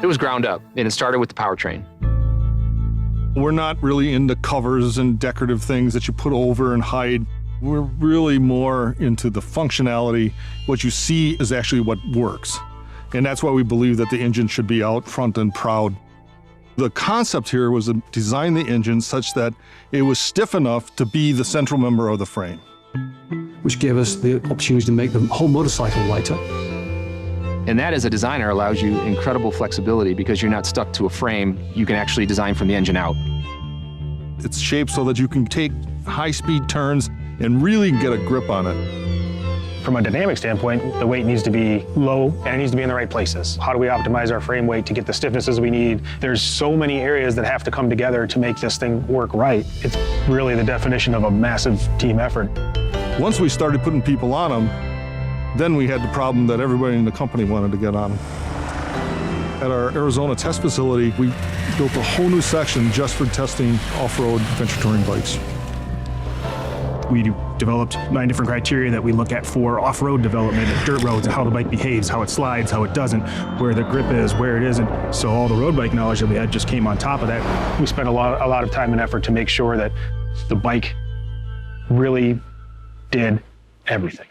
was ground up, and it started with the powertrain. We're not really into covers and decorative things that you put over and hide. We're really more into the functionality. What you see is actually what works. And that's why we believe that the engine should be out front and proud. The concept here was to design the engine such that it was stiff enough to be the central member of the frame. Which gave us the opportunity to make the whole motorcycle lighter. And that, as a designer, allows you incredible flexibility because you're not stuck to a frame. You can actually design from the engine out. It's shaped so that you can take high-speed turns and really get a grip on it. From a dynamic standpoint, the weight needs to be low and it needs to be in the right places. How do we optimize our frame weight to get the stiffnesses we need? There's so many areas that have to come together to make this thing work right. It's really the definition of a massive team effort. Once we started putting people on them, then we had the problem that everybody in the company wanted to get on them. At our Arizona test facility, we built a whole new section just for testing off-road adventure touring bikes. We developed 9 different criteria that we look at for off-road development, dirt roads, how the bike behaves, how it slides, how it doesn't, where the grip is, where it isn't. So all the road bike knowledge that we had just came on top of that. We spent a lot of time and effort to make sure that the bike really did everything.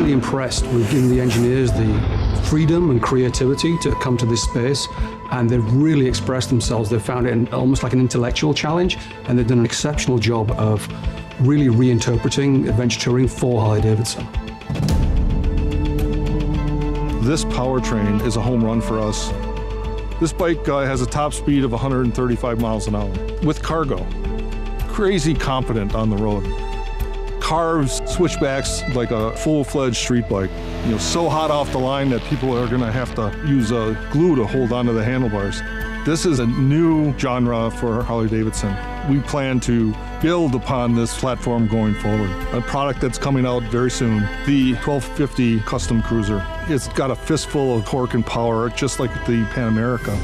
Impressed. We've given the engineers the freedom and creativity to come to this space, and they've really expressed themselves. They've found it almost like an intellectual challenge, and they've done an exceptional job of really reinterpreting adventure touring for Harley-Davidson. This powertrain is a home run for us. This bike has a top speed of 135 miles an hour with cargo. Crazy competent on the road. Carves switchbacks like a full-fledged street bike. You know, so hot off the line that people are gonna have to use glue to hold onto the handlebars. This is a new genre for Harley-Davidson. We plan to build upon this platform going forward. A product that's coming out very soon, the 1250 Custom Cruiser. It's got a fistful of torque and power, just like the Pan America.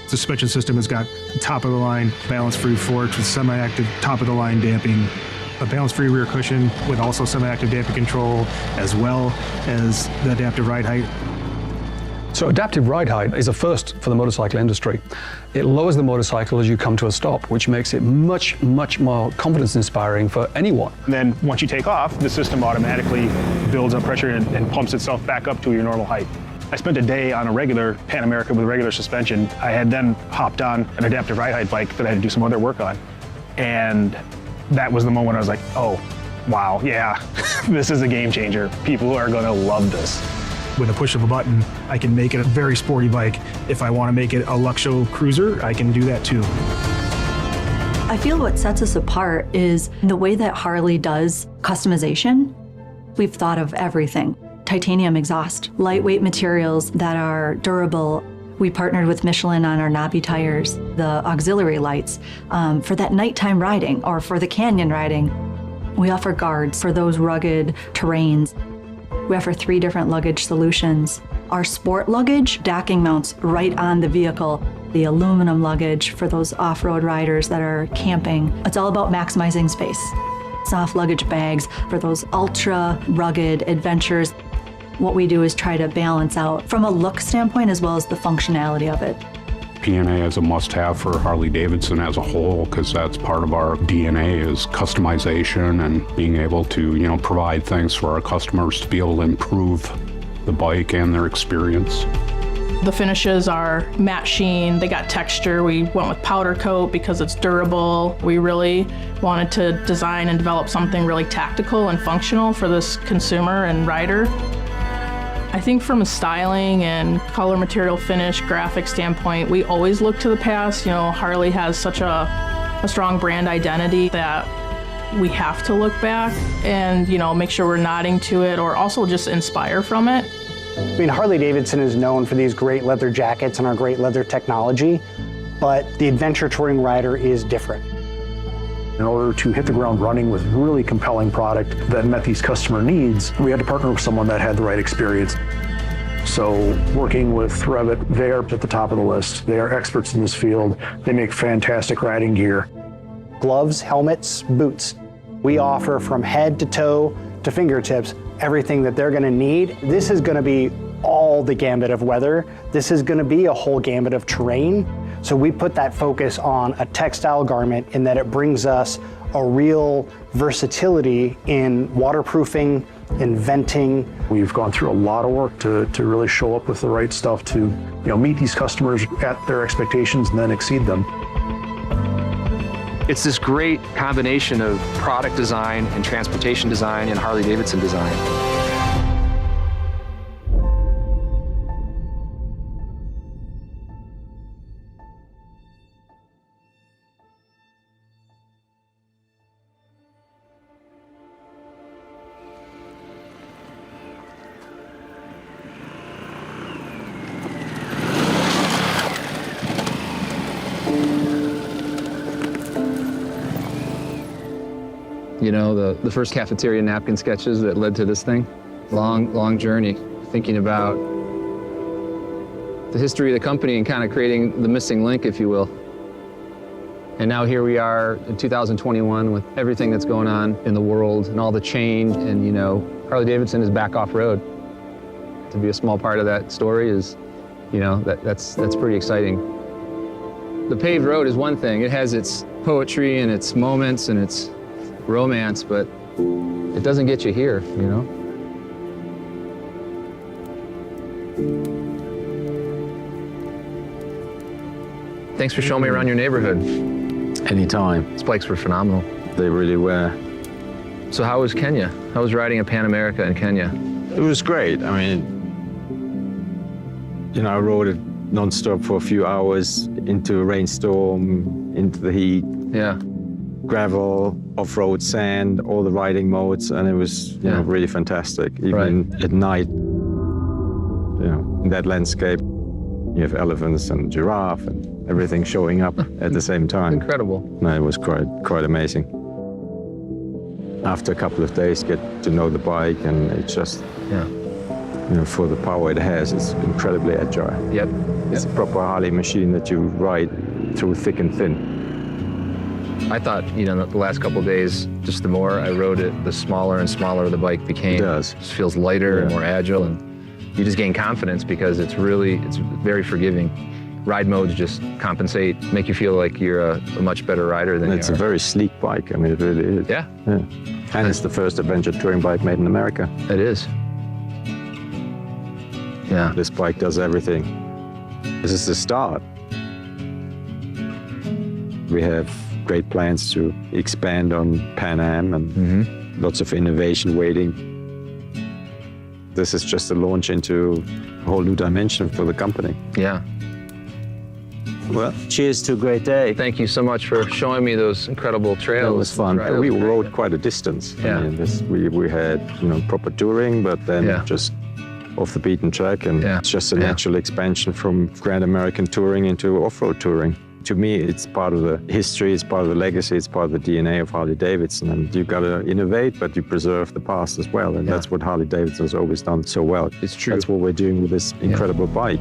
The suspension system has got top-of-the-line balance-free forks with semi-active top-of-the-line damping, a balance-free rear cushion with also semi-active damping control, as well as the adaptive ride height. So adaptive ride height is a first for the motorcycle industry. It lowers the motorcycle as you come to a stop, which makes it much, much more confidence-inspiring for anyone. And then once you take off, the system automatically builds up pressure and pumps itself back up to your normal height. I spent a day on a regular Pan America with regular suspension. I had then hopped on an adaptive ride height bike that I had to do some other work on. And that was the moment I was like, oh, wow, yeah, this is a game changer. People are gonna love this. With a push of a button, I can make it a very sporty bike. If I wanna make it a Luxo cruiser, I can do that too. I feel what sets us apart is the way that Harley does customization. We've thought of everything. Titanium exhaust, lightweight materials that are durable. We partnered with Michelin on our knobby tires, the auxiliary lights, for that nighttime riding or for the canyon riding. We offer guards for those rugged terrains. We offer 3 different luggage solutions. Our sport luggage, docking mounts right on the vehicle. The aluminum luggage for those off-road riders that are camping. It's all about maximizing space. Soft luggage bags for those ultra rugged adventures. What we do is try to balance out from a look standpoint as well as the functionality of it. P&A is a must-have for Harley-Davidson as a whole because that's part of our DNA is customization and being able to, provide things for our customers to be able to improve the bike and their experience. The finishes are matte sheen, they got texture. We went with powder coat because it's durable. We really wanted to design and develop something really tactical and functional for this consumer and rider. I think from a styling and color, material, finish, graphic standpoint, we always look to the past. You know, Harley has such a strong brand identity that we have to look back and, you know, make sure we're nodding to it or also just inspire from it. I mean, Harley-Davidson is known for these great leather jackets and our great leather technology, but the adventure touring rider is different. In order to hit the ground running with really compelling product that met these customer needs, we had to partner with someone that had the right experience. So working with Revit, they are at the top of the list. They are experts in this field. They make fantastic riding gear. Gloves, helmets, boots. We offer from head to toe to fingertips everything that they're gonna need. This is gonna be all the gambit of weather. This is gonna be a whole gambit of terrain. So we put that focus on a textile garment in that it brings us a real versatility in waterproofing, in venting. We've gone through a lot of work to really show up with the right stuff to meet these customers at their expectations and then exceed them. It's this great combination of product design and transportation design and Harley-Davidson design. You know, the first cafeteria napkin sketches that led to this thing. Long journey, thinking about the history of the company and kind of creating the missing link, if you will. And now here we are in 2021 with everything that's going on in the world and all the change, and Harley-Davidson is back off-road. To be a small part of that story is, that's pretty exciting. The paved road is one thing. It has its poetry and its moments and its romance, but it doesn't get you here, Thanks for showing me around your neighborhood. Anytime. These bikes were phenomenal. They really were. So how was Kenya? How was riding a Pan America in Kenya? It was great. I mean, I rode it non-stop for a few hours into a rainstorm, into the heat. Yeah. Gravel, off-road sand, all the riding modes, and it was really fantastic. Even at night, in that landscape, you have elephants and giraffe and everything showing up at the same time. Incredible. No, it was quite amazing. After a couple of days, get to know the bike, and it's just, for the power it has, it's incredibly agile. Yep. It's a proper Harley machine that you ride through thick and thin. I thought, the last couple of days, just the more I rode it, the smaller and smaller the bike became. It does. It just feels lighter and more agile, and you just gain confidence because it's very forgiving. Ride modes just compensate, make you feel like you're a much better rider than you are. It's a very sleek bike. I mean, it really is. Yeah. And it's the first adventure touring bike made in America. It is. Yeah. This bike does everything. This is the start. We have great plans to expand on Pan Am and lots of innovation waiting. This is just a launch into a whole new dimension for the company. Yeah. Well, cheers to a great day. Thank you so much for showing me those incredible trails. It was fun. We rode quite a distance. Yeah. I mean, we had proper touring, but then just off the beaten track, and it's just a natural expansion from Grand American touring into off-road touring. To me, it's part of the history, it's part of the legacy, it's part of the DNA of Harley-Davidson. And you've got to innovate, but you preserve the past as well. And that's what Harley-Davidson has always done so well. It's true. That's what we're doing with this incredible bike,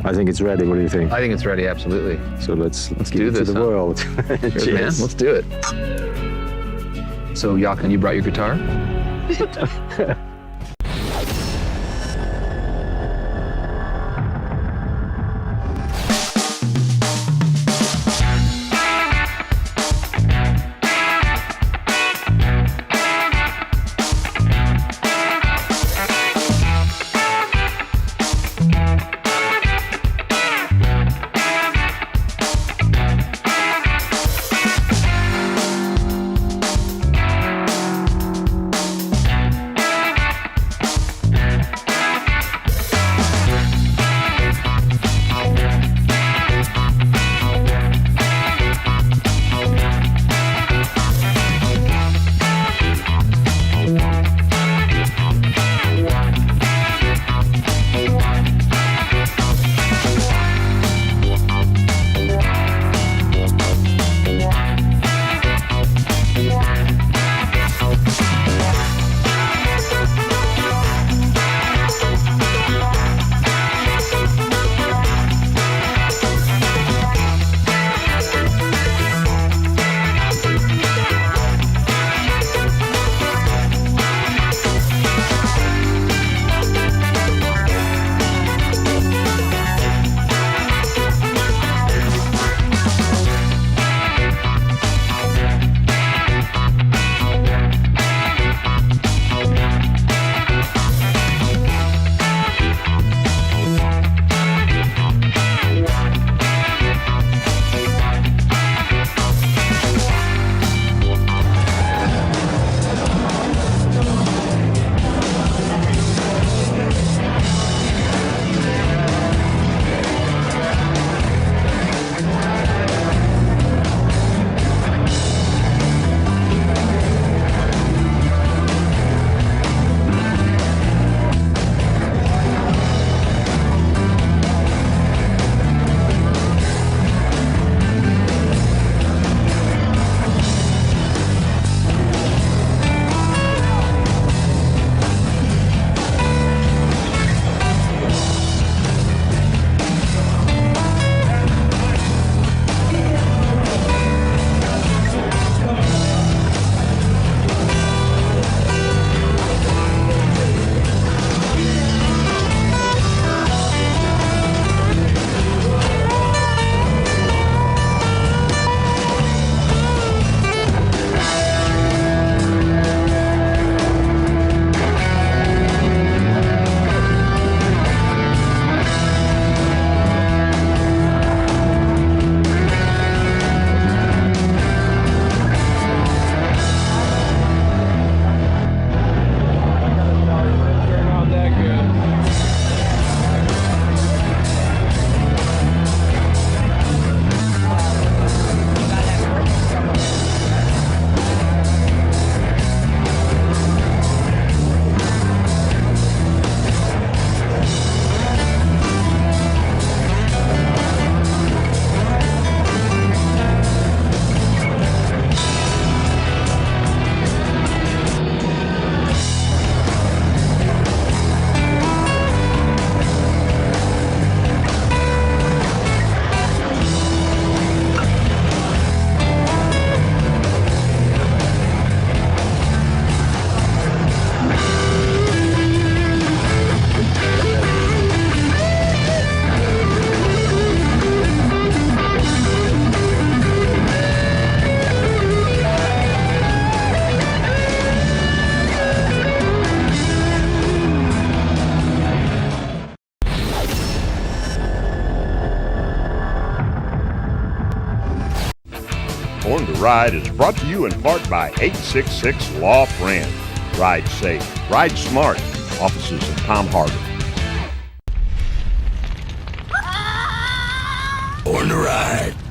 I think it's ready. What do you think? I think it's ready, absolutely. So let's do this to the world. Cheers, man. Let's do it. So, Jochen, you brought your guitar? Born to Ride is brought to you in part by 866 Law Friend. Ride safe, ride smart. Offices in Palm Harbor. Born to Ride.